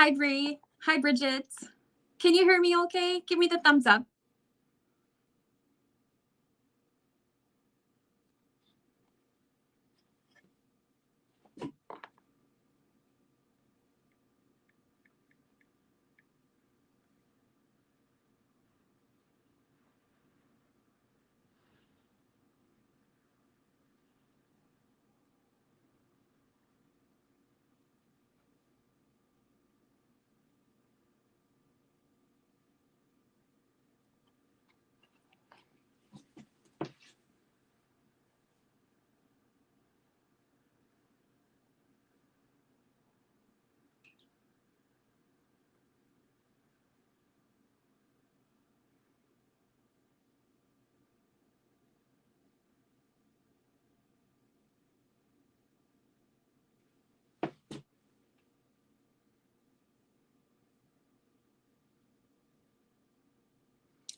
Hi, Bree. Hi, Bridget. Can you hear me okay? Give me the thumbs up.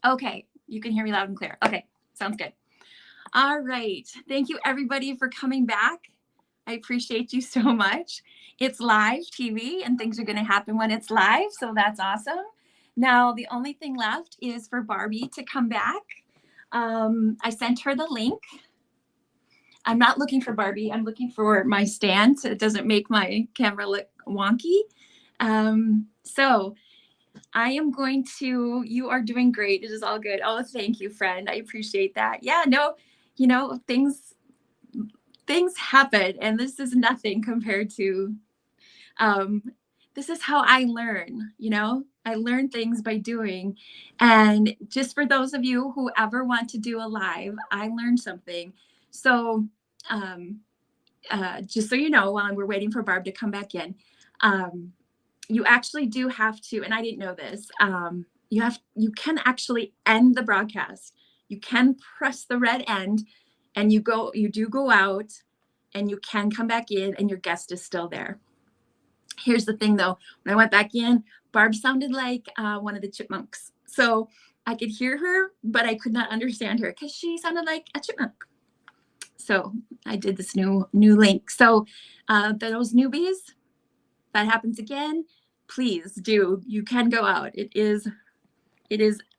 Okay, you can hear me loud and clear. Okay, sounds good. All right. Thank you, everybody, for coming back. I appreciate you so much. It's live TV, and things are going to happen when it's live, so that's awesome. Now, the only thing left is for Barbie to come back. I sent her the link. I'm not looking for Barbie. I'm looking for my stand so it doesn't make my camera look wonky. So I am going to, you are doing great. It is all good. Oh, thank you, friend. I appreciate that. Yeah, no, you know, things happen, and this is nothing compared to, this is how I learn, you know, I learn things by doing. And just for those of you who ever want to do a live, I learned something. So, just so you know, while we're waiting for Barb to come back in, you actually do have to, and I didn't know this, you can actually end the broadcast. You can press the red end and you do go out, and you can come back in and your guest is still there. Here's the thing though, when I went back in, Barb sounded like one of the chipmunks. So I could hear her, but I could not understand her because she sounded like a chipmunk. So I did this new link. So those newbies, if that happens again, please do. You can go out. It is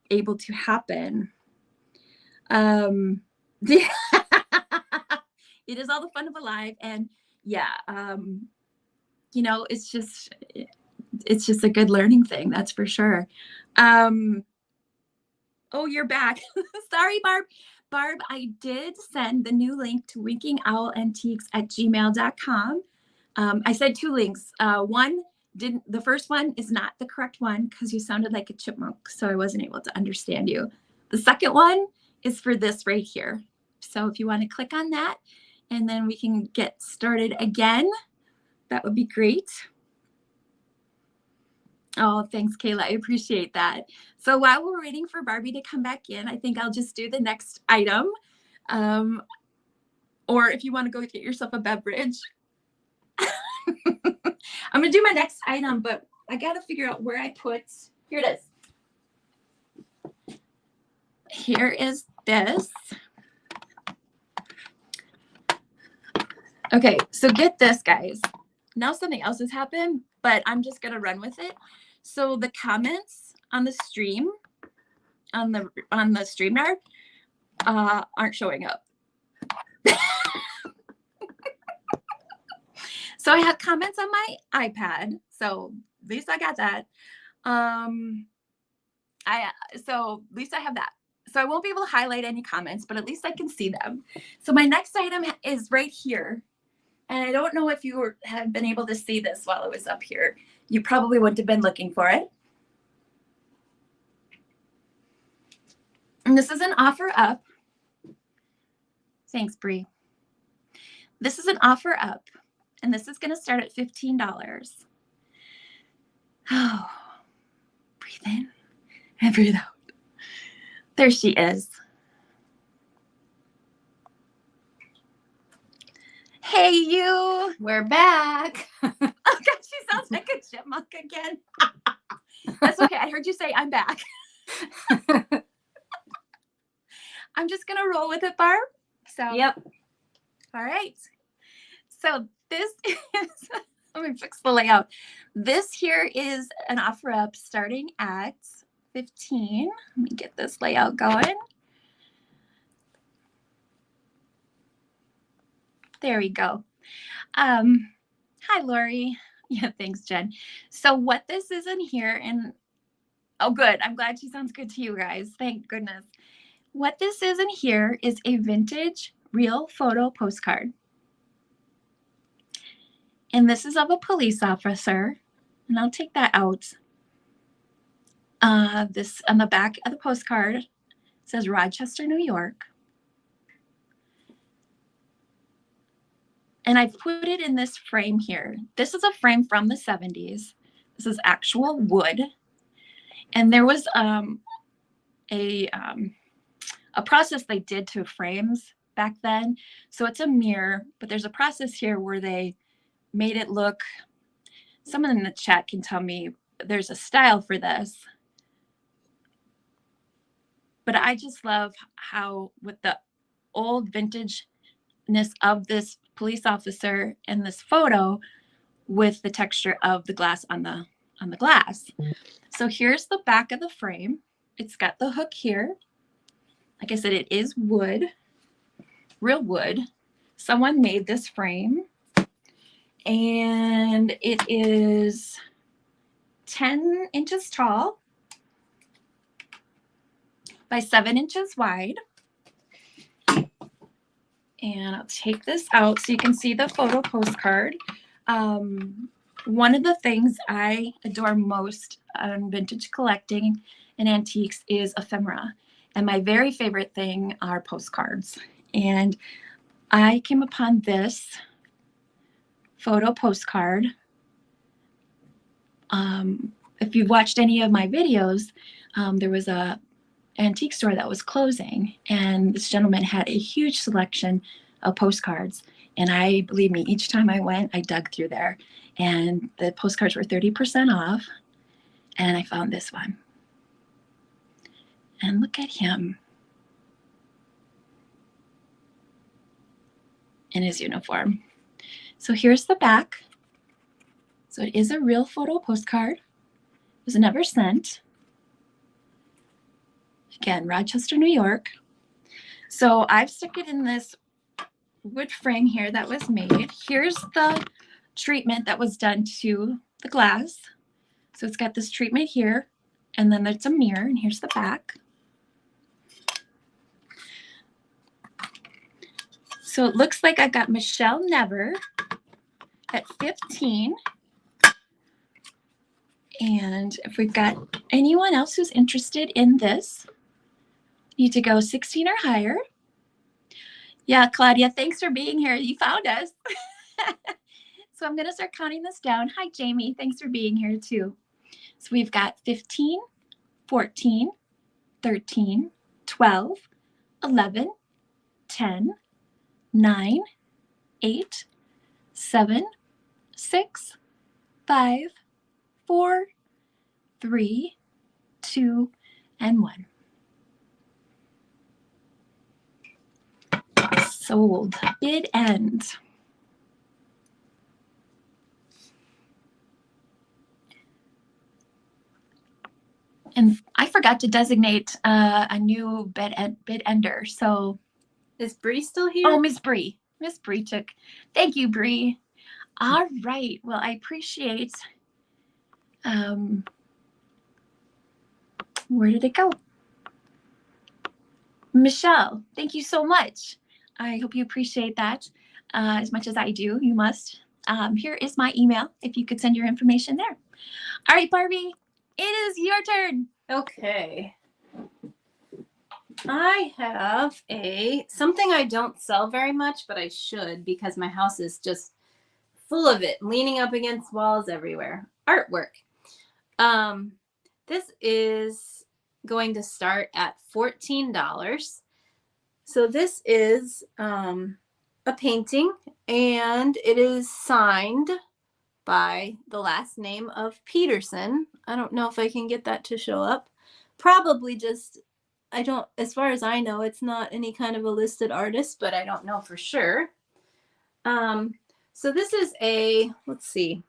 able to happen. It is all the fun of a live, and yeah, you know, it's just a good learning thing, that's for sure. Oh, you're back. Sorry, Barb. Barb, I did send the new link to winkingowlantiques@gmail.com. I said 2 links. The first one is not the correct one because you sounded like a chipmunk, so I wasn't able to understand you. The second one is for this right here. So if you want to click on that, and then we can get started again, that would be great. Oh, thanks, Kayla. I appreciate that. So while we're waiting for Barbie to come back in, I think I'll just do the next item. Or if you want to go get yourself a beverage. I'm going to do my next item, but I got to figure out where I put, here it is. Here is this. Okay, so get this, guys. Now something else has happened, but I'm just going to run with it. So the comments on the stream, on the StreamYard, aren't showing up. So I have comments on my iPad. So at least I got that. So at least I have that. So I won't be able to highlight any comments, but at least I can see them. So my next item is right here. And I don't know if you have been able to see this while it was up here. You probably wouldn't have been looking for it. And this is an offer up. Thanks, Bree. This is an offer up, and this is going to start at $15. Oh, breathe in and breathe out. There she is. Hey, you. We're back. Oh, God, she sounds like a chipmunk again. That's okay. I heard you say I'm back. I'm just going to roll with it, Barb. So, yep. All right. So this is Let me fix the layout. This here is an offer up starting at 15. Let me get this layout going. There we go. Hi, Lori. Yeah, thanks, Jen. So what this is in here, and oh, good. I'm glad she sounds good to you guys. Thank goodness. What this is in here is a vintage real photo postcard. And this is of a police officer. And I'll take that out. This on the back of the postcard says Rochester, New York. And I put it in this frame here. This is a frame from the 70s. This is actual wood. And there was a process they did to frames back then. So it's a mirror, but there's a process here where they made it look, someone in the chat can tell me there's a style for this. But I just love how with the old vintageness of this police officer and this photo with the texture of the glass on the glass. So here's the back of the frame. It's got the hook here. Like I said, it is wood, real wood. Someone made this frame and it is 10 inches tall by 7 inches wide. And I'll take this out so you can see the photo postcard. One of the things I adore most on vintage collecting and antiques is ephemera. And my very favorite thing are postcards. And I came upon this photo postcard. If you've watched any of my videos, there was a antique store that was closing, and this gentleman had a huge selection of postcards. And believe me, each time I went, I dug through there, and the postcards were 30% off. And I found this one. And look at him in his uniform. So here's the back. So it is a real photo postcard. It was never sent. Again, Rochester, New York. So I've stuck it in this wood frame here that was made. Here's the treatment that was done to the glass. So it's got this treatment here, and then there's a mirror, and here's the back. So it looks like I got Michelle Never at 15. And if we've got anyone else who's interested in this, need to go 16 or higher. Yeah, Claudia, thanks for being here. You found us. So I'm going to start counting this down. Hi, Jamie. Thanks for being here too. So we've got 15, 14, 13, 12, 11, 10, 9, 8, 7, 6, 5, 4, 3, 2, and 1. Sold. Bid end. And I forgot to designate a new bid ender. So is Bree still here? Oh, Miss Bree. Miss Bree took. Thank you, Bree. All right. Well, I appreciate. Where did it go? Michelle, thank you so much. I hope you appreciate that as much as I do. You must. Here is my email if you could send your information there. All right, Barbie, it is your turn. Okay. I have something I don't sell very much, but I should because my house is just full of it, leaning up against walls everywhere. Artwork. This is going to start at $14. So this is a painting, and it is signed by the last name of Peterson. I don't know if I can get that to show up. Probably just, as far as I know, it's not any kind of a listed artist, but I don't know for sure. So this is a, let's see,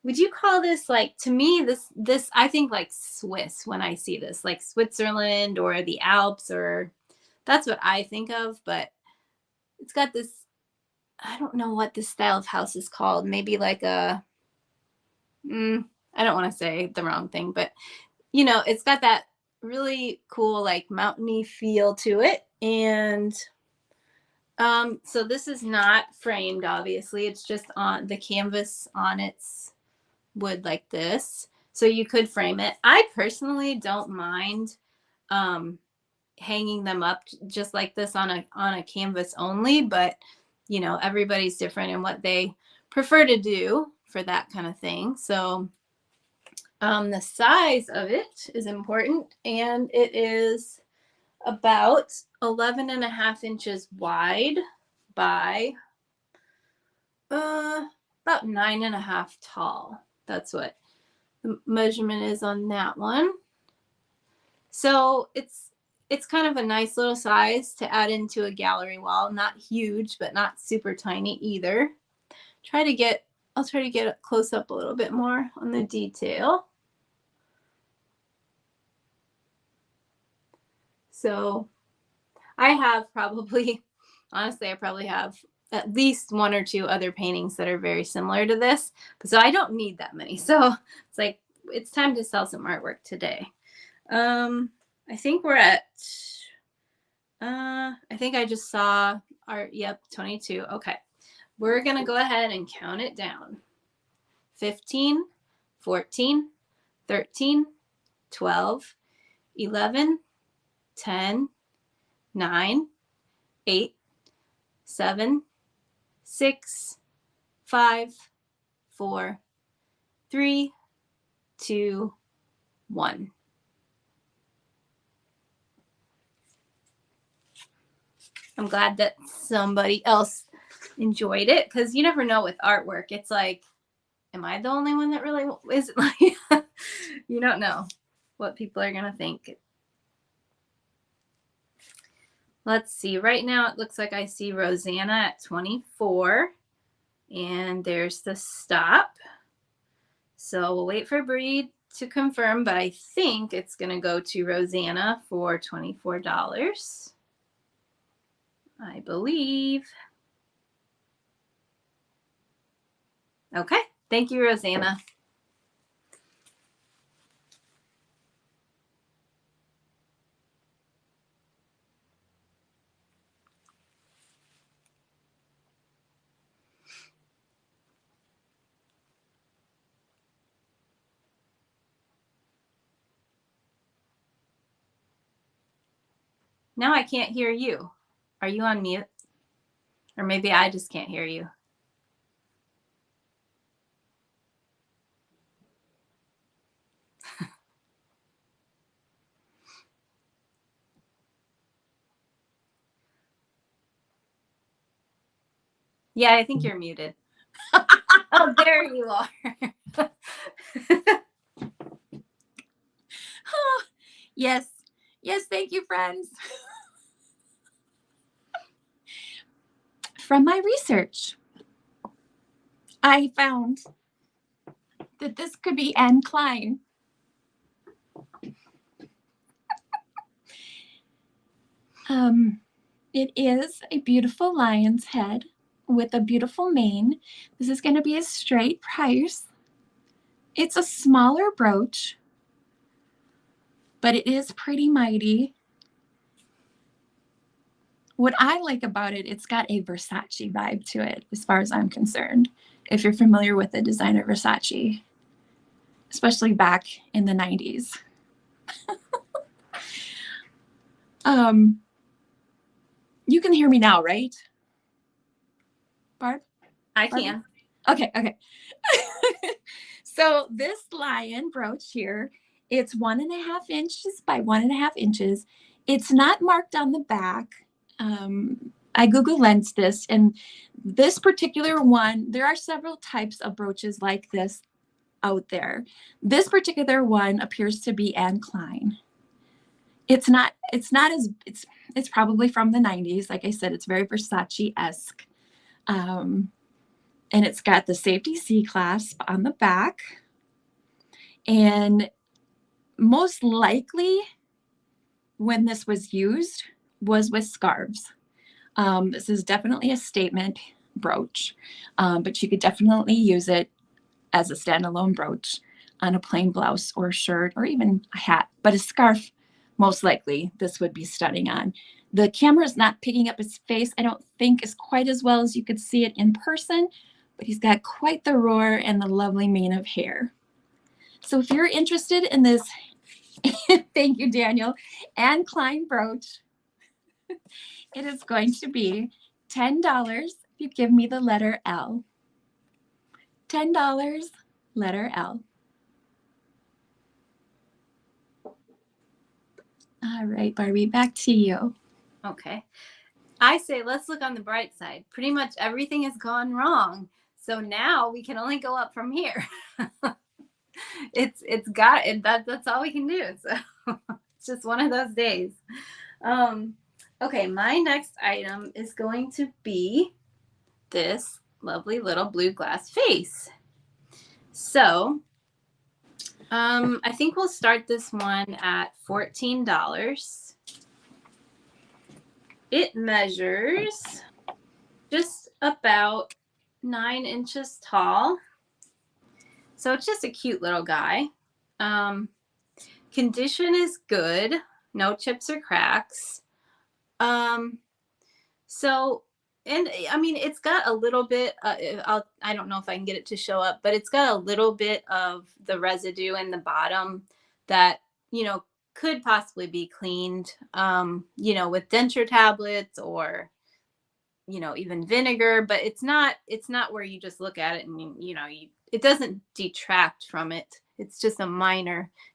would you call this like, to me, this I think like Swiss when I see this, like Switzerland or the Alps, or that's what I think of. But it's got this, I don't know what this style of house is called. Maybe like a, I don't want to say the wrong thing, but you know, it's got that really cool like mountainy feel to it. And so this is not framed, obviously. It's just on the canvas on its wood like this. So you could frame it. I personally don't mind hanging them up just like this on a canvas only, but you know, everybody's different in what they prefer to do for that kind of thing. So the size of it is important, and it is about 11.5 inches wide by about 9.5 tall. That's what the measurement is on that one. So it's kind of a nice little size to add into a gallery wall. Not huge, but not super tiny either. I'll try to get it close up a little bit more on the detail. So I have probably, honestly, I probably have at least one or two other paintings that are very similar to this. So I don't need that many. So it's like, it's time to sell some artwork today. I think we're at, I think I just saw our, yep, 22. Okay. We're going to go ahead and count it down. 15, 14, 13, 12, 11, 10, 9, 8, 7, 6, 5, 4, 3, 2, 1. I'm glad that somebody else enjoyed it, because you never know with artwork. It's like, am I the only one that really is like, you don't know what people are going to think. Let's see. Right now, it looks like I see Rosanna at 24, and there's the stop. So we'll wait for Bree to confirm, but I think it's going to go to Rosanna for $24. I believe. Okay. Thank you, Rosanna. Now I can't hear you. Are you on mute? Or maybe I just can't hear you. Yeah, I think you're muted. Oh, there you are. Oh, yes. Yes, thank you, friends. From my research, I found that this could be Anne Klein. It is a beautiful lion's head with a beautiful mane. This is going to be a straight price. It's a smaller brooch, but it is pretty mighty. What I like about it, it's got a Versace vibe to it, as far as I'm concerned. If you're familiar with the designer Versace, especially back in the 90s. You can hear me now, right? Barb? I can. Okay. So this lion brooch here, it's 1.5 inches by 1.5 inches. It's not marked on the back. I Google lensed this, and this particular one, there are several types of brooches like this out there. This particular one appears to be Anne Klein. It's probably from the 90s. Like I said, it's very Versace-esque. And it's got the safety C clasp on the back. And most likely when this was used was with scarves. This is definitely a statement brooch, but you could definitely use it as a standalone brooch on a plain blouse or shirt or even a hat, but a scarf, most likely this would be stunning on. The camera is not picking up his face, I don't think, as quite as well as you could see it in person, but he's got quite the roar and the lovely mane of hair. So if you're interested in this, thank you, Daniel, Anne Klein brooch, it is going to be $10 if you give me the letter L. $10, letter L. All right, Barbie, back to you. Okay. I say let's look on the bright side. Pretty much everything has gone wrong. So now we can only go up from here. That's all we can do. So it's just one of those days. Okay, my next item is going to be this lovely little blue glass vase. So I think we'll start this one at $14. It measures just about 9 inches tall. So it's just a cute little guy. Condition is good. No chips or cracks. So, and I mean, it's got a little bit, I don't know if I can get it to show up, but it's got a little bit of the residue in the bottom that, you know, could possibly be cleaned, you know, with denture tablets or, you know, even vinegar, but it's not where you just look at it and, you know, it doesn't detract from it. It's just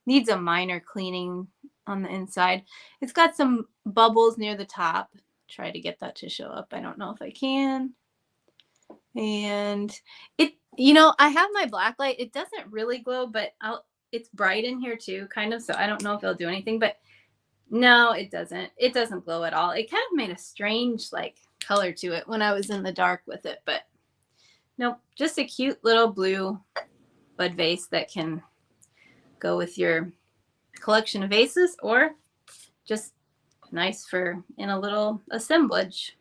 needs a minor cleaning on the inside. It's got some bubbles near the top. Try to get that to show up. I don't know if I can. And it, you know, I have my black light. It doesn't really glow, but it's bright in here too, kind of. So I don't know if it'll do anything, but no, it doesn't. It doesn't glow at all. It kind of made a strange like color to it when I was in the dark with it, but nope, just a cute little blue bud vase that can go with your collection of vases or just nice for in a little assemblage.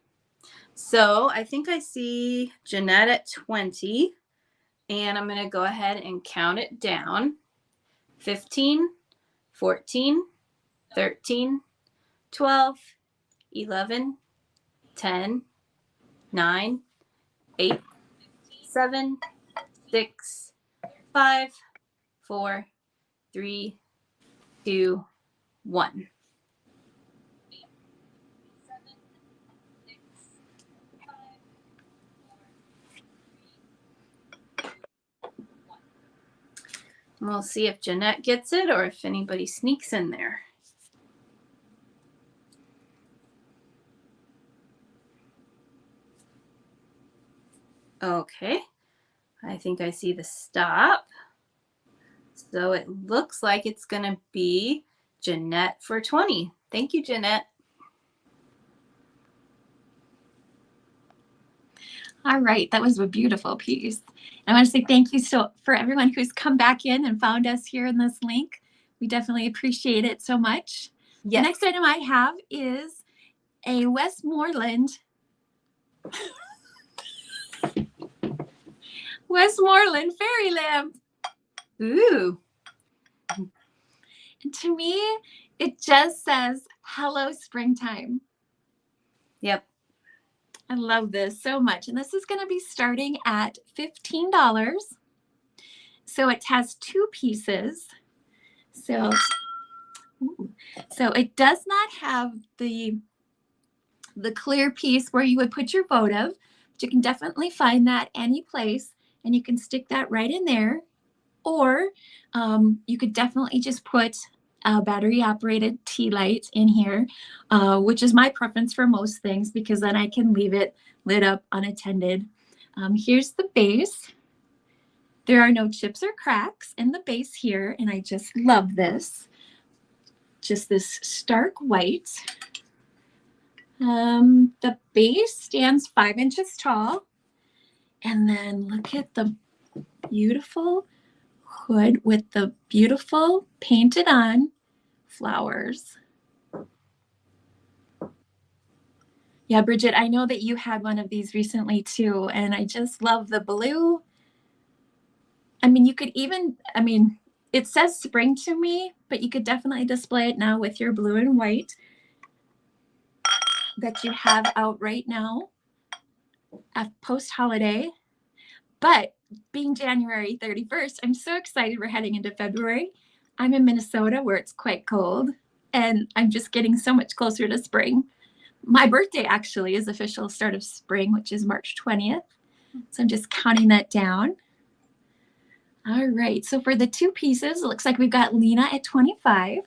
So I think I see Jeanette at 20, and I'm going to go ahead and count it down. 15, 14, 13, 12, 11, 10, 9, 8, 7, 6, 5, 4, 3, 2, 1. And we'll see if Jeanette gets it or if anybody sneaks in there. Okay, I think I see the stop. So it looks like it's going to be Jeanette for 20. Thank you, Jeanette. All right, that was a beautiful piece. I want to say thank you for everyone who's come back in and found us here in this link. We definitely appreciate it so much. Yes. The next item I have is a Westmoreland fairy lamp. Ooh. And to me, it just says, hello, springtime. Yep. I love this so much. And this is going to be starting at $15. So it has 2 pieces. So it does not have the clear piece where you would put your votive, but you can definitely find that any place and you can stick that right in there. Or you could definitely just put a battery operated tea light in here, which is my preference for most things because then I can leave it lit up unattended. Here's the base. There are no chips or cracks in the base here, and I just love this. Just this stark white. The base stands 5 inches tall, And then look at the beautiful hood with the beautiful painted on flowers. Yeah, Bridget, I know that you had one of these recently too, and I just love the blue. I mean, you could even, I mean, it says spring to me, but you could definitely display it now with your blue and white that you have out right now at post-holiday. But being January 31st, I'm so excited we're heading into February. I'm in Minnesota where it's quite cold, and I'm just getting so much closer to spring. My birthday actually is official start of spring, which is March 20th. So I'm just counting that down. All right, so for the two pieces, it looks like we've got Lena at 25.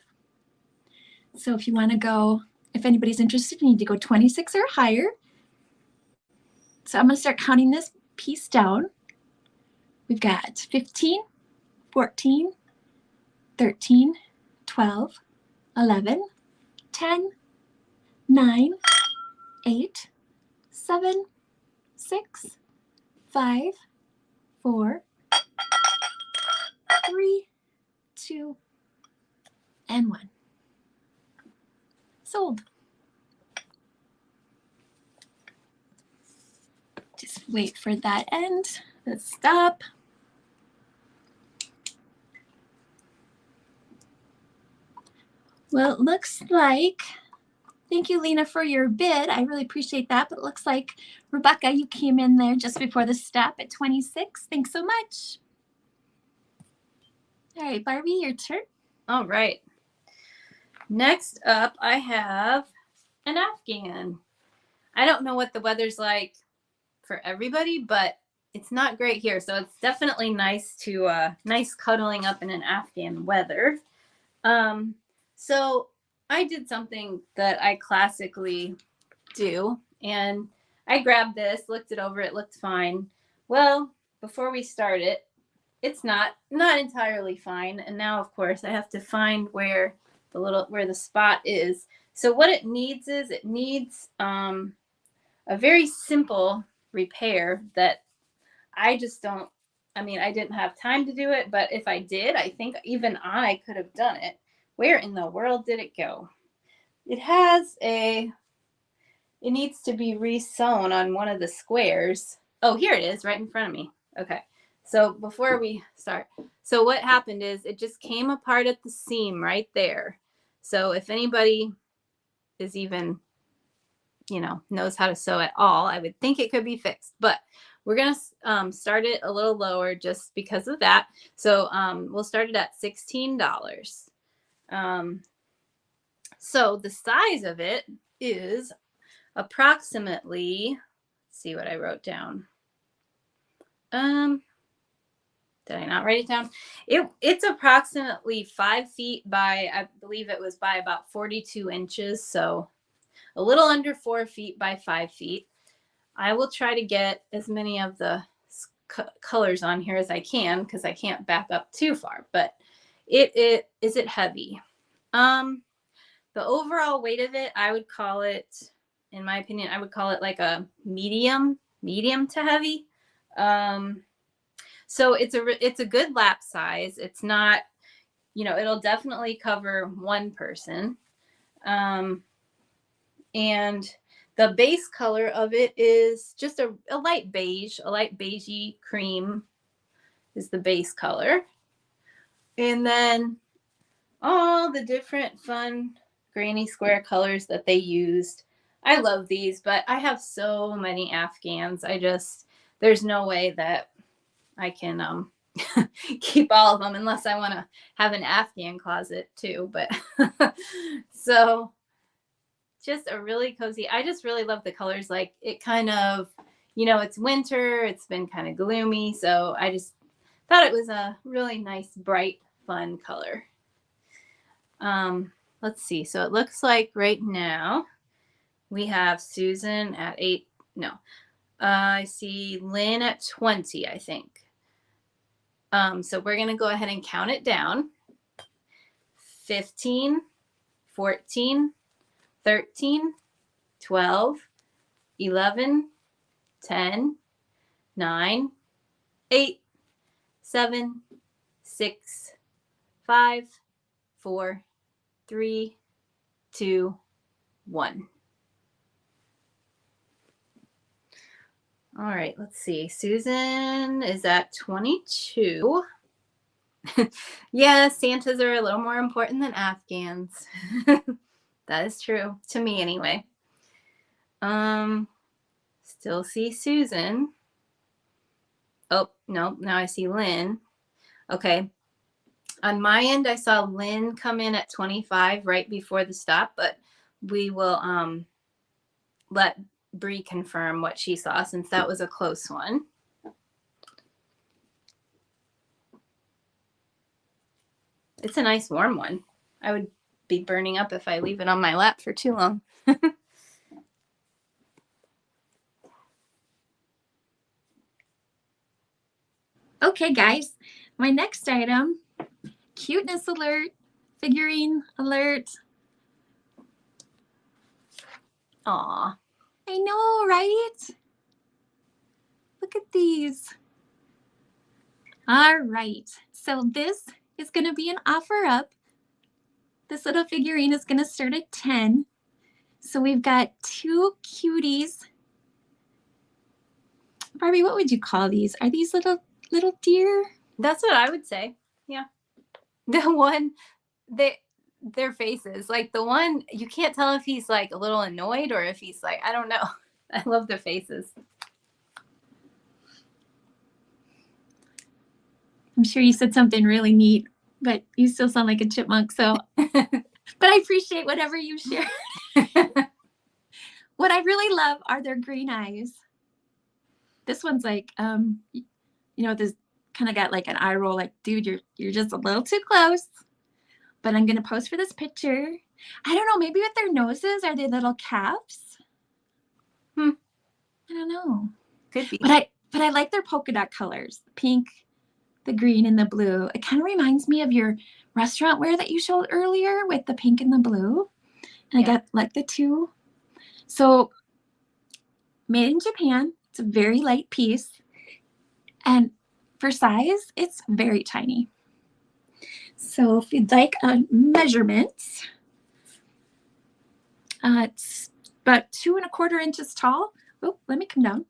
So if you want to go, if anybody's interested, you need to go 26 or higher. So I'm going to start counting this piece down. We've got 15, 14, 13, 12, 11, 10, 9, 8, 7, 6, 5, 4, 3, 2, and 1. Sold. Just wait for that end. Let's stop. Well, it looks like, thank you, Lena, for your bid. I really appreciate that. But it looks like, Rebecca, you came in there just before the stop at 26. Thanks so much. All right, Barbie, your turn. All right. Next up, I have an afghan. I don't know what the weather's like for everybody, but it's not great here. So it's definitely nice to nice cuddling up in an afghan weather. So I did something that I classically do, and I grabbed this, looked it over, it looked fine. Well, before we start it, it's not entirely fine. And now, of course, I have to find where the spot is. So what it needs is a very simple repair that I just don't, I mean, I didn't have time to do it, but if I did, I think even I could have done it. Where in the world did it go? It needs to be re-sewn on one of the squares. Oh, here it is right in front of me. Okay. So before we start, so what happened is it just came apart at the seam right there. So if anybody is even, knows how to sew at all, I would think it could be fixed, but we're going to start it a little lower just because of that. So we'll start it at $16. So the size of it is approximately, let's see what I wrote down. Did I not write it down? It's approximately 5 feet by, I believe it was by about 42 inches. So a little under 4 feet by 5 feet. I will try to get as many of the colors on here as I can because I can't back up too far, but is it heavy? The overall weight of it, I would call it, in my opinion, I would call it like a medium to heavy. So it's a good lap size. It's not, it'll definitely cover one person. And the base color of it is just a light beige, a light beigey cream is the base color. And then all the different fun granny square colors that they used. I love these, but I have so many afghans. There's no way that I can keep all of them unless I want to have an afghan closet too. But so just a really cozy. I just really love the colors. Like it kind of, it's winter. It's been kind of gloomy. So I just thought it was a really nice, bright, fun color. Let's see. So it looks like right now we have Susan at 8. No, I see Lynn at 20, I think. So we're going to go ahead and count it down. 15, 14, 13, 12, 11, 10, 9, 8, 7, 6, 5, 4, 3, 2, 1. All right, let's see. Susan is at 22. Yeah, Santas are a little more important than Afghans. That is true, to me anyway. Still see Susan. Oh, no, now I see Lynn. Okay. On my end, I saw Lynn come in at 25 right before the stop, but we will let Bree confirm what she saw since that was a close one. It's a nice warm one. I would be burning up if I leave it on my lap for too long. Okay, guys, my next item, cuteness alert, figurine alert. Aw. I know, right? Look at these. All right, so this is going to be an offer up. This little figurine is going to start at 10. So we've got 2 cuties. Barbie, what would you call these? Are these little deer? That's what I would say. Yeah. The one, their faces, like the one, you can't tell if he's like a little annoyed or if he's like, I don't know. I love their faces. I'm sure you said something really neat, but you still sound like a chipmunk. So, but I appreciate whatever you share. What I really love are their green eyes. This one's like, this kind of got like an eye roll, like, dude, you're just a little too close. But I'm gonna post for this picture. I don't know, maybe with their noses, are they little caps? I don't know. Could be. But I like their polka dot colors, the pink, the green, and the blue. It kind of reminds me of your restaurant wear that you showed earlier with the pink and the blue. And I got like the 2. So made in Japan. It's a very light piece. And for size, it's very tiny. So if you'd like measurements, it's about 2 1/4 inches tall. Oh, let me come down.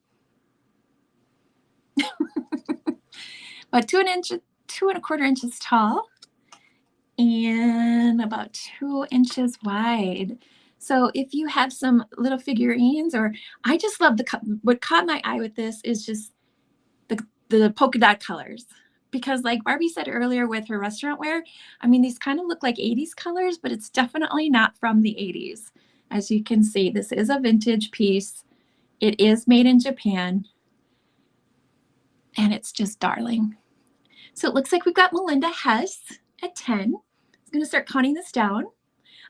About 2 1/4 inches tall and about 2 inches wide. So if you have some little figurines, or I just love what caught my eye with this is just the polka dot colors. Because like Barbie said earlier with her restaurant wear, I mean, these kind of look like 80s colors, but it's definitely not from the 80s. As you can see, this is a vintage piece. It is made in Japan. And it's just darling. So it looks like we've got Melinda Hess at 10. I'm going to start counting this down.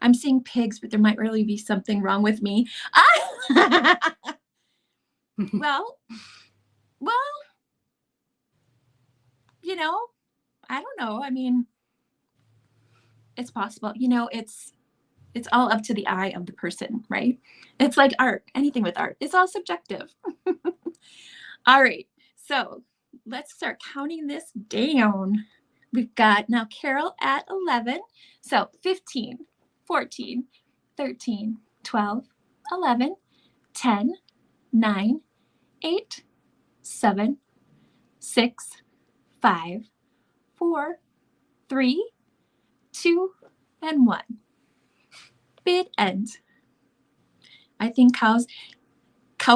I'm seeing pigs, but there might really be something wrong with me. Well, I don't know. I mean, it's possible. It's all up to the eye of the person, right? It's like art. Anything with art. It's all subjective. All right. So let's start counting this down. We've got now Carol at 11. So 15, 14, 13, 12, 11, 10, 9, 8, 7, 6, 5, 4, 3, 2, and 1. Bid end. I think cow,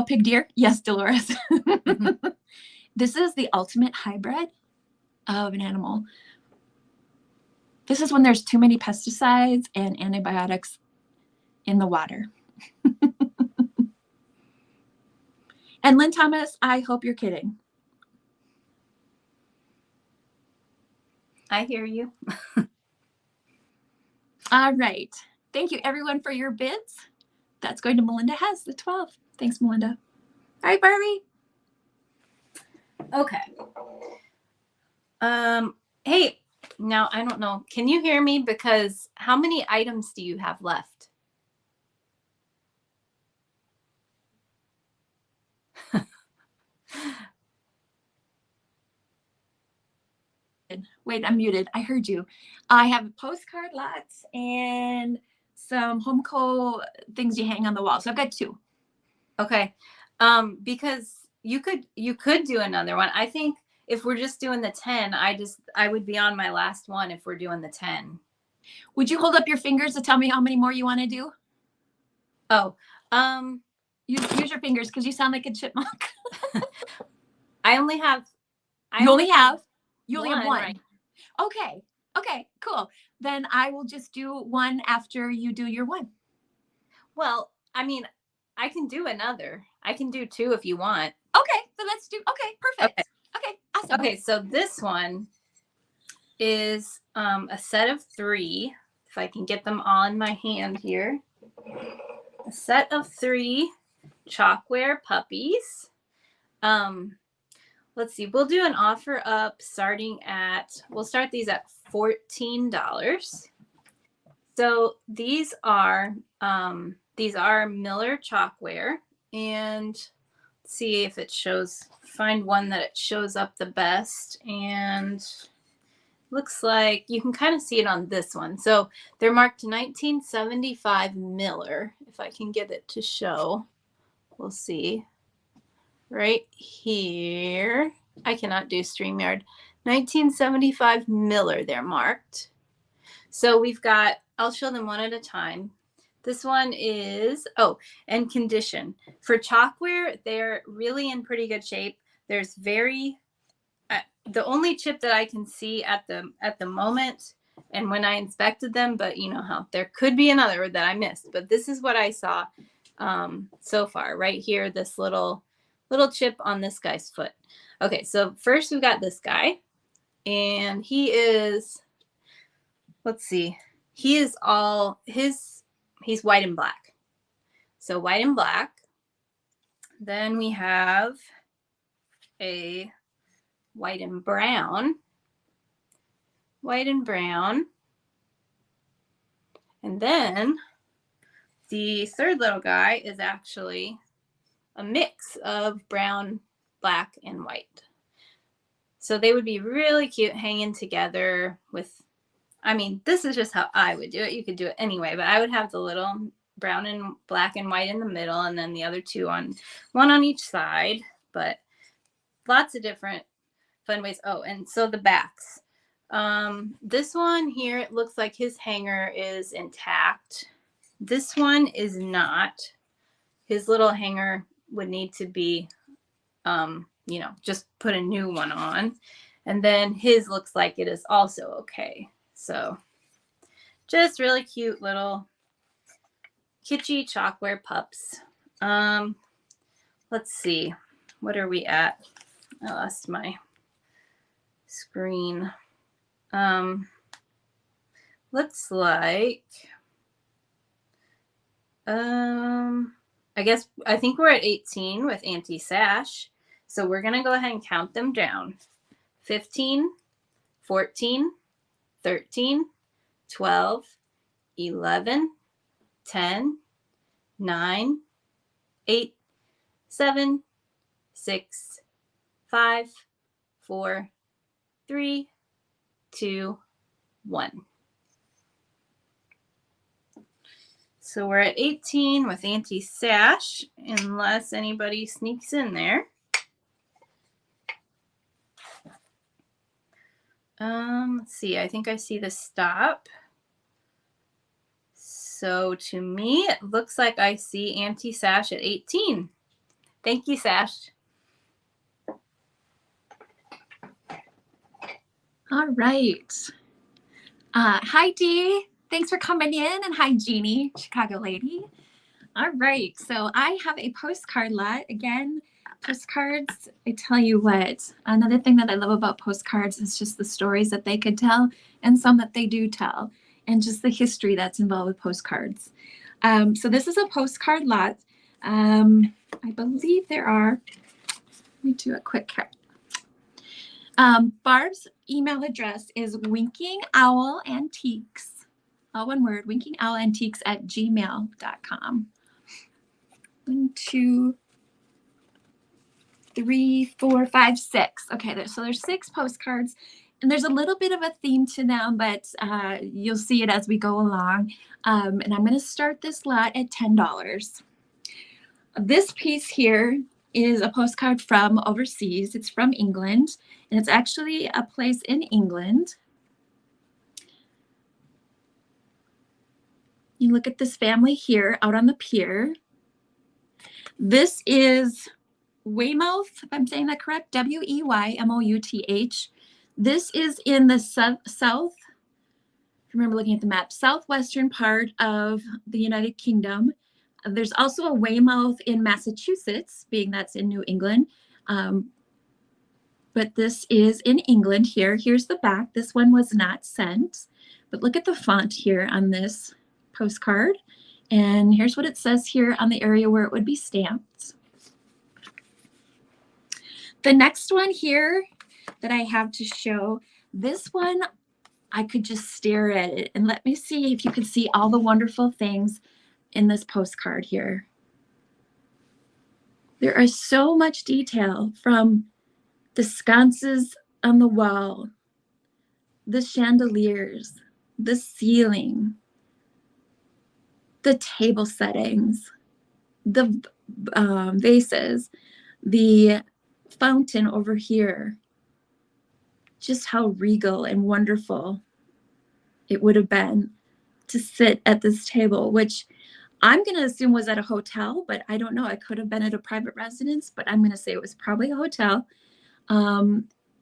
pig, deer. Yes, Dolores. This is the ultimate hybrid of an animal. This is when there's too many pesticides and antibiotics in the water. And Lynn Thomas, I hope you're kidding. I hear you. All right. Thank you, everyone, for your bids. That's going to Melinda Hess, the 12. Thanks, Melinda. All right, Barbie. Okay. Hey, now I don't know. Can you hear me? Because how many items do you have left? Wait, I'm muted. I heard you. I have postcard lots and some Homeco things you hang on the wall. So I've got 2. Okay. Because you could do another one. I think if we're just doing the 10, I would be on my last one if we're doing the 10. Would you hold up your fingers to tell me how many more you want to do? Oh, use your fingers because you sound like a chipmunk. I only have. You only have one. Right? Okay, cool. Then I will just do one after you do your one. Well, I mean, I can do another. I can do 2 if you want. Okay, so let's do. Okay, perfect. Okay, awesome. Okay, so this one is a set of 3. If I can get them all in my hand here. A set of 3 chalkware puppies. Let's see. We'll do an offer up starting at, we'll start these at $14. So these are Miller chalkware, and let's see if it shows, find one that it shows up the best. And looks like you can kind of see it on this one. So they're marked 1975 Miller. If I can get it to show, we'll see. Right here. I cannot do StreamYard. 1975 Miller, they're marked. So we've got, I'll show them one at a time. This one is, and condition. For chalkware, they're really in pretty good shape. There's the only chip that I can see at the moment, and when I inspected them, but you know how there could be another that I missed, but this is what I saw so far. Right here, this little chip on this guy's foot. Okay, so first we've got this guy, and he is, let's see, he is he's white and black. So white and black. Then we have a white and brown. White and brown. And then the third little guy is actually a mix of brown, black, and white. So they would be really cute hanging together with, I mean, this is just how I would do it. You could do it anyway, but I would have the little brown and black and white in the middle, and then the other 2 one on each side, but lots of different fun ways. Oh, and so the backs. This one here, it looks like his hanger is intact. This one is not. His little hanger would need to be, just put a new one on. And then his looks like it is also okay. So just really cute little kitschy chalkware pups. Let's see. What are we at? I lost my screen. Looks like, I think we're at 18 with Auntie Sash. So we're going to go ahead and count them down. 15, 14, 13, 12, 11, 10, 9, 8, 7, 6, 5, 4, 3, 2, 1. So we're at 18 with Auntie Sash, unless anybody sneaks in there. Let's see, I think I see the stop. So to me, it looks like I see Auntie Sash at 18. Thank you, Sash. All right. Hi, Dee. Thanks for coming in. And hi, Jeannie, Chicago lady. All right. So I have a postcard lot. Again, postcards, I tell you what, another thing that I love about postcards is just the stories that they could tell and some that they do tell, and just the history that's involved with postcards. So this is a postcard lot. I believe there are, let me do a quick count. Barb's email address is winkingowlantiques, all one word, winkingowlantiques@gmail.com. 1, 2, 3, 4, 5, 6. Okay, so there's 6 postcards, And there's a little bit of a theme to them, but you'll see it as we go along. And I'm going to start this lot at $10. This piece here is a postcard from overseas. It's from England, and it's actually a place in England. You look at this family here out on the pier. This is Weymouth, if I'm saying that correct, Weymouth. This is in the south, remember looking at the map, southwestern part of the United Kingdom. There's also a Weymouth in Massachusetts, being that's in New England. But this is in England here. Here's the back. This one was not sent. But look at the font here on this postcard. And here's what it says here on the area where it would be stamped. The next one here that I have to show, this one, I could just stare at it. And let me see if you can see all the wonderful things in this postcard here. There are so much detail, from the sconces on the wall, the chandeliers, the ceiling, the table settings, the vases, the fountain over here. Just how regal and wonderful it would have been to sit at this table, which I'm going to assume was at a hotel, but I don't know. It could have been at a private residence, but I'm going to say it was probably a hotel.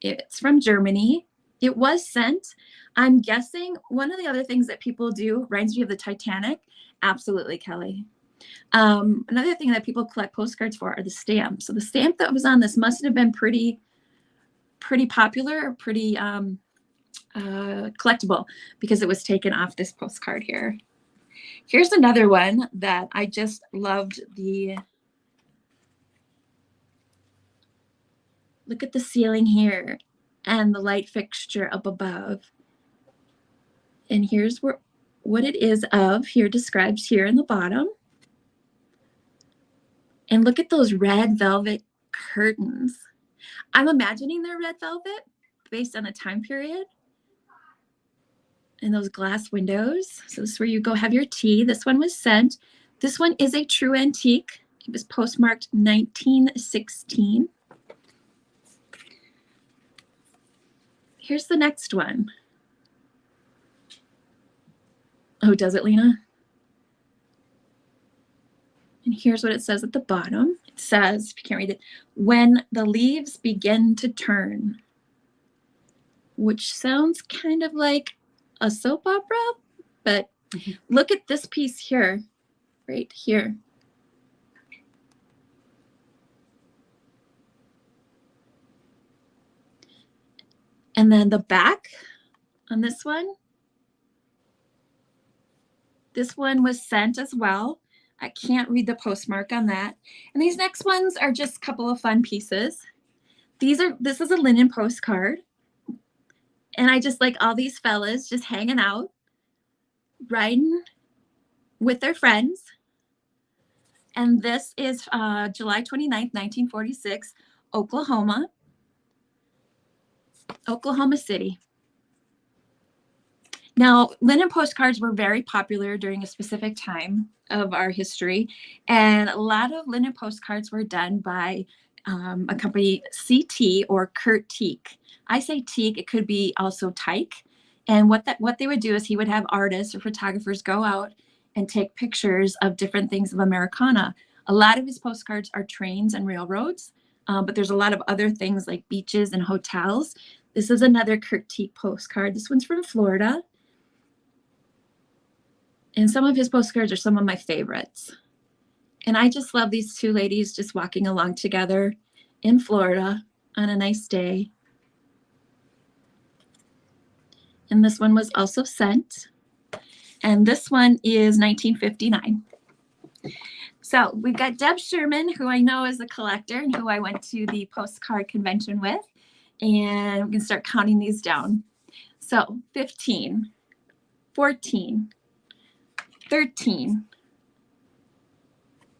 It's from Germany. It was sent. I'm guessing one of the other things that people do reminds me of the Titanic. Absolutely, Kelly. Another thing that people collect postcards for are the stamps. So the stamp that was on this must have been pretty popular, pretty collectible, because it was taken off this postcard here. Here's another one that I just loved. Look at the ceiling here and the light fixture up above. And here's what it is of, here describes here in the bottom. And look at those red velvet curtains. I'm imagining they're red velvet based on the time period. And those glass windows. So this is where you go have your tea. This one was sent. This one is a true antique. It was postmarked 1916. Here's the next one. Oh, does it, Lena? And here's what it says at the bottom. It says, if you can't read it, when the leaves begin to turn, which sounds kind of like a soap opera, but look at this piece here, right here. And then the back on this one was sent as well. I can't read the postmark on that. And these next ones are just a couple of fun pieces. This is a linen postcard. And I just like all these fellas just hanging out, riding with their friends. And this is July 29th, 1946, Oklahoma City. Now, linen postcards were very popular during a specific time of our history, and a lot of linen postcards were done by a company, CT or Kurt Teek. I say Teek, it could be also Tyke. And what they would do is he would have artists or photographers go out and take pictures of different things of Americana. A lot of his postcards are trains and railroads, but there's a lot of other things like beaches and hotels. This is another Kurt Teek postcard. This one's from Florida. And some of his postcards are some of my favorites. And I just love these two ladies just walking along together in Florida on a nice day. And this one was also sent. And this one is 1959. So we've got Deb Sherman, who I know is a collector and who I went to the postcard convention with. And we can start counting these down. So 15, 14, 13,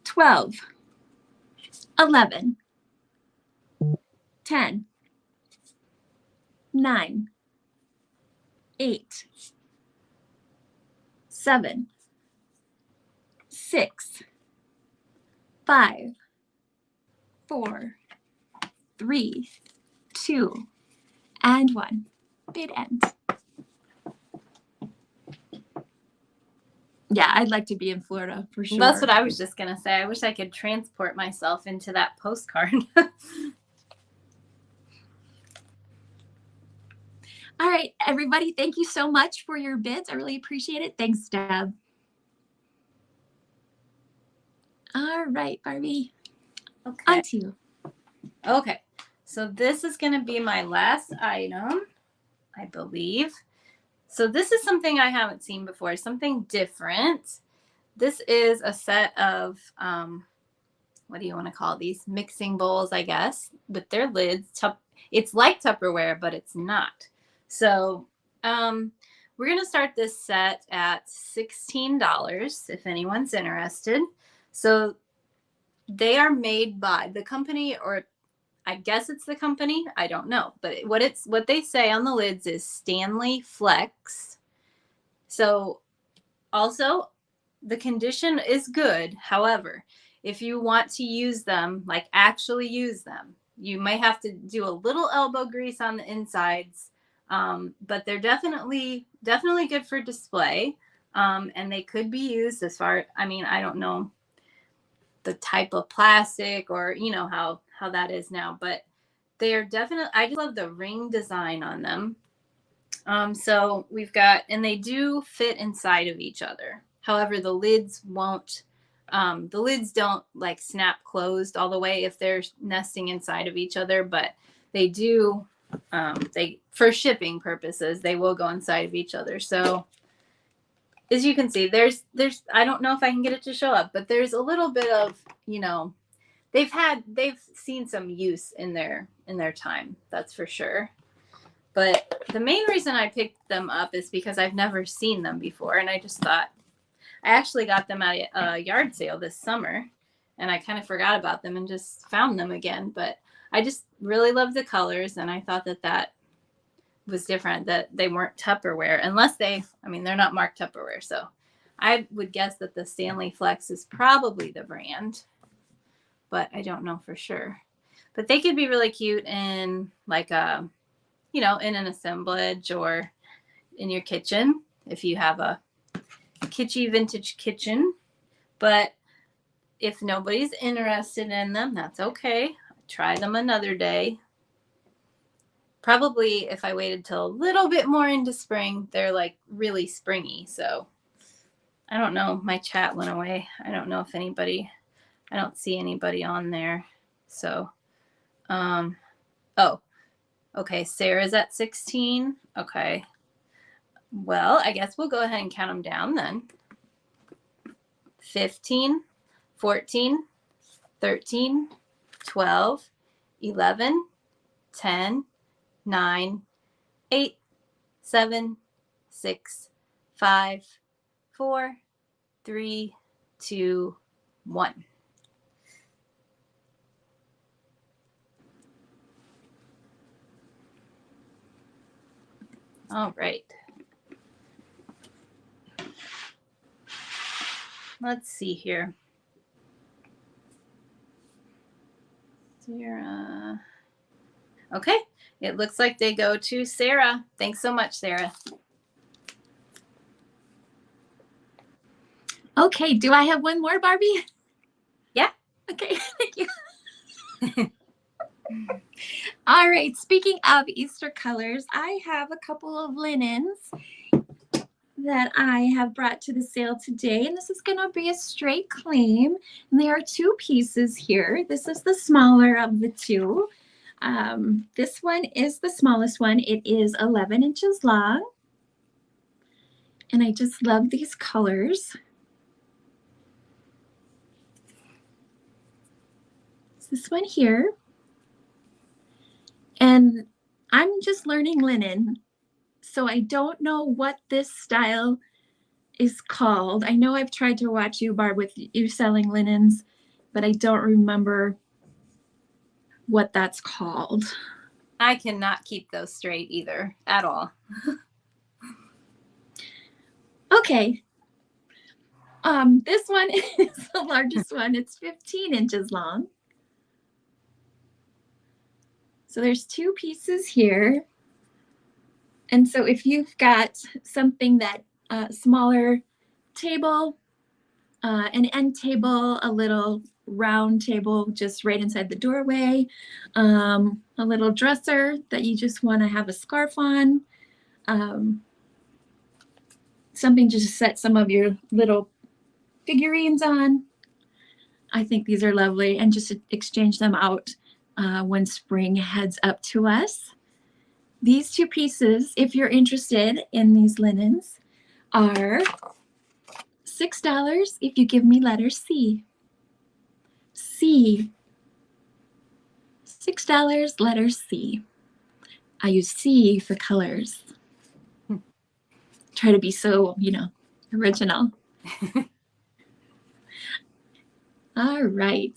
12, 11, 10, 9, 8, 7, 6, 5, 4, 3, 2, and 1. Bid end. Yeah, I'd like to be in Florida for sure. That's what I was just going to say. I wish I could transport myself into that postcard. All right, everybody, thank you so much for your bids. I really appreciate it. Thanks, Deb. All right, Barbie. Okay. On to you. Okay. So this is going to be my last item, I believe. So this is something I haven't seen before, something different. This is a set of, what do you want to call these? Mixing bowls, I guess, with their lids. It's like Tupperware, but it's not. So we're going to start this set at $16 if anyone's interested. So they are made by the company, or I guess it's the company. I don't know. But what they say on the lids is Stanley Flex. So also the condition is good. However, if you want to use them, like actually use them, you might have to do a little elbow grease on the insides. But they're definitely good for display. And they could be used as far, I mean, I don't know the type of plastic or, you know, how that is now, but they are definitely, I just love the ring design on them. So we've got, and they do fit inside of each other. However, the lids won't, the lids don't like snap closed all the way if they're nesting inside of each other, but they do, for shipping purposes, they will go inside of each other. So as you can see, there's, I don't know if I can get it to show up, but there's a little bit of, you know, they've seen some use in their time. That's for sure. But the main reason I picked them up is because I've never seen them before. And I just thought, I actually got them at a yard sale this summer and I kind of forgot about them and just found them again. But I just really love the colors. And I thought that was different, that they weren't Tupperware, unless they're not marked Tupperware. So I would guess that the Stanley Flex is probably the brand, but I don't know for sure. But they could be really cute in like a, you know, in an assemblage or in your kitchen if you have a kitschy vintage kitchen. But if nobody's interested in them, that's okay. Try them another day. Probably if I waited till a little bit more into spring, they're like really springy. So I don't know. My chat went away. I don't know if anybody, I don't see anybody on there. So, oh, okay. Sarah's at 16. Okay. Well, I guess we'll go ahead and count them down then. 15, 14, 13, 12, 11, 10, 9, 8, 7, 6, 5, 4, 3, 2, 1. All right. Let's see here. Sarah. Okay. It looks like they go to Sarah. Thanks so much, Sarah. Okay, do I have one more, Barbie? Yeah. Okay, thank you. All right, speaking of Easter colors, I have a couple of linens that I have brought to the sale today, and this is going to be a straight claim. And there are 2 pieces here. This is the smaller of the 2. This one is the smallest one. It is 11 inches long, and I just love these colors. It's this one here, and I'm just learning linen, so I don't know what this style is called. I know I've tried to watch you, Barb, with you selling linens, but I don't remember what that's called. I cannot keep those straight either at all. Okay. This one is the largest one. It's 15 inches long. So there's 2 pieces here. And so if you've got something that smaller table, an end table, a little round table just right inside the doorway, a little dresser that you just want to have a scarf on, something to just set some of your little figurines on. I think these are lovely, and just exchange them out when spring heads up to us. These 2 pieces, if you're interested in these linens, are $6 if you give me letter C. C. $6, letter C. I use C for colors. Try to be so, original. All right.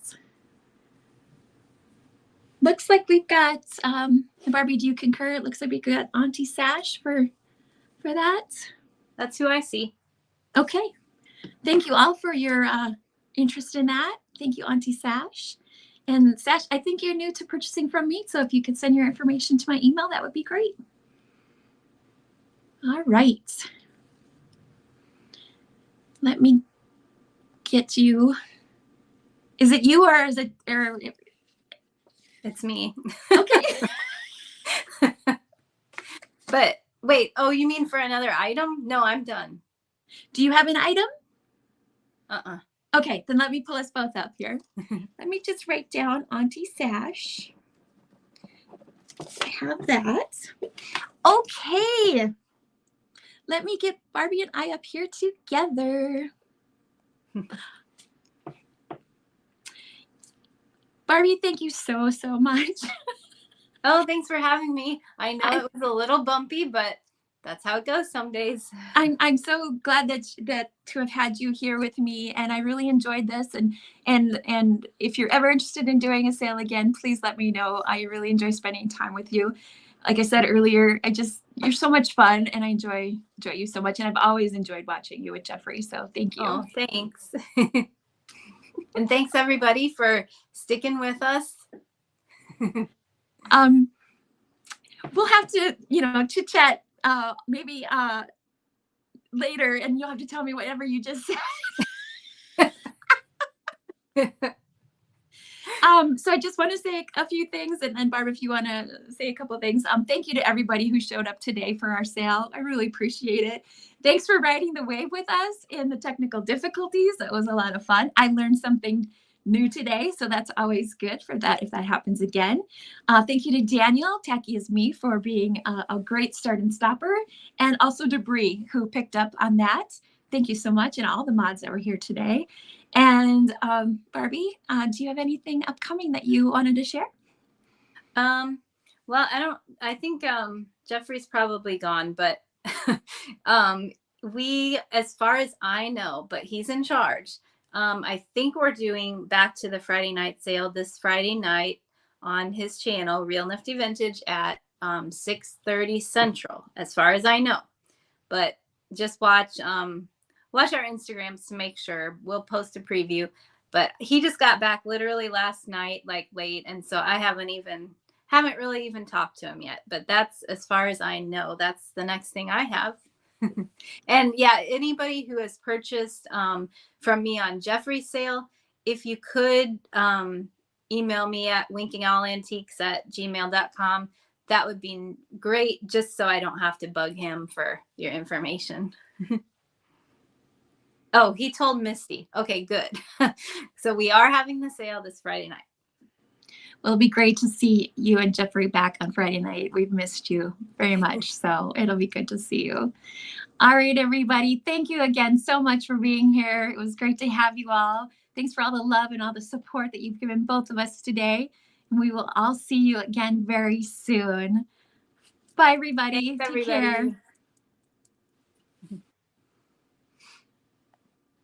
Looks like we've got, Barbie, do you concur? It looks like we got Auntie Sash for that. That's who I see. Okay. Thank you all for your interest in that. Thank you, Auntie Sash. And Sash, I think you're new to purchasing from me, so if you could send your information to my email, that would be great. All right. Let me get you. Is it you or is it? It's me. Okay. But wait, oh, you mean for another item? No, I'm done. Do you have an item? Uh-uh. Okay, then let me pull us both up here. Let me just write down Auntie Sash. I have that. Okay. Let me get Barbie and I up here together. Barbie, thank you so, so much. Oh, thanks for having me. I know it was a little bumpy, but that's how it goes some days. I'm so glad that to have had you here with me, and I really enjoyed this. And if you're ever interested in doing a sale again, please let me know. I really enjoy spending time with you. Like I said earlier, you're so much fun, and I enjoy you so much. And I've always enjoyed watching you with Jeffrey. So thank you. Oh, thanks. And thanks everybody for sticking with us. We'll have to, chit chat maybe later, and you'll have to tell me whatever you just said. So I just want to say a few things, and then Barb, if you want to say a couple of things. Thank you to everybody who showed up today for our sale. I really appreciate it. Thanks for riding the wave with us in the technical difficulties. It was a lot of fun. I learned something new today, so that's always good for that if that happens again. Thank you to Daniel, tacky as me, for being a great start and stopper, and also Debris, who picked up on that. Thank you so much, and all the mods that were here today. And Barbie, do you have anything upcoming that you wanted to share? Well, I think Jeffrey's probably gone, but we, as far as I know, but he's in charge. I think we're doing back to the Friday night sale this Friday night on his channel, Real Nifty Vintage, at 6:30 Central, as far as I know. But just watch our Instagrams to make sure. We'll post a preview. But he just got back literally last night, like late, and so I haven't really even talked to him yet. But that's, as far as I know, that's the next thing I have. And yeah, anybody who has purchased from me on Jeffrey's sale, if you could email me at winkingowlantiques@gmail.com, that would be great, just so I don't have to bug him for your information. Oh, he told Misty. Okay, good. So we are having the sale this Friday night. Well, it'll be great to see you and Jeffrey back on Friday night. We've missed you very much, so it'll be good to see you. All right, everybody. Thank you again so much for being here. It was great to have you all. Thanks for all the love and all the support that you've given both of us today. And we will all see you again very soon. Bye, everybody. Thanks, Take everybody. care.